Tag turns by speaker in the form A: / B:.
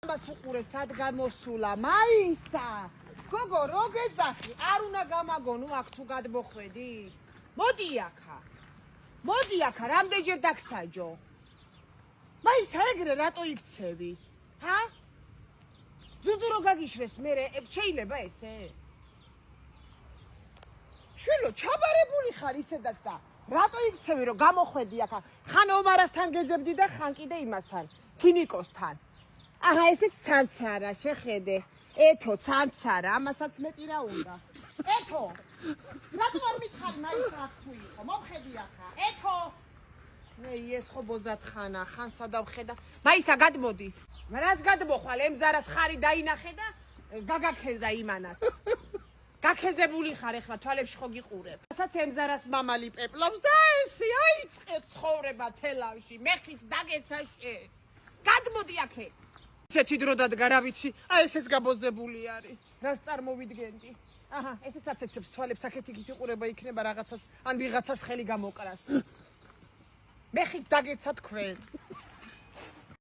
A: ამას უყურე სად გამოსულა მაისა გოგო რო გეძახი არ უნდა გამაგონო აქ თუ გადმოხვედი მოდი აქა რამდენჯერ დაგსაჯო მაისა ეგრე რატო იქცევი ჰა ძუძუ რო გაგიშრეს მე შეიძლება ესე შვილო ჩაბარებული ხარ ისედაც და რატო იქცევი რომ გამოხვედი აქა ხან ომარასთან გეძებდი და ხან კიდე იმასთან თინიკოსთან აჰა ესეც ცანცარა შეხედე ეთო ცანცარა ამასაც მეტი რა უნდა ეთო რატო არ მითხარი მაისა აქ თუ იყო მომხედი ახლა ეთო მე ეს ხო ბოზათხანა ხან სადავხედა მაისა გადმოდი რას გადმოხვალ ემზარას ხარი დაინახე და გაგაქეზა იმანაც გაქეზებული ხარ ეხლა თვალებში ხო გიყურებ რასაც ემზარას მამალი პეპლობს და ესე აიწყეთ ცხოვრება თელავში მე ხიც დაგეცაშე გადმოდი აქე ისეთი დრო დადგა რა ვიცი აი ესეც გაბოზებული არის რას წარმოვიდგენდი აჰა ესეც აცეცებს თვალებს აქეთ იქით იყურება იქნება რაღაცას ან ვიღაცას ხელი გამოკრას მე ხით დაგეცა თქვენ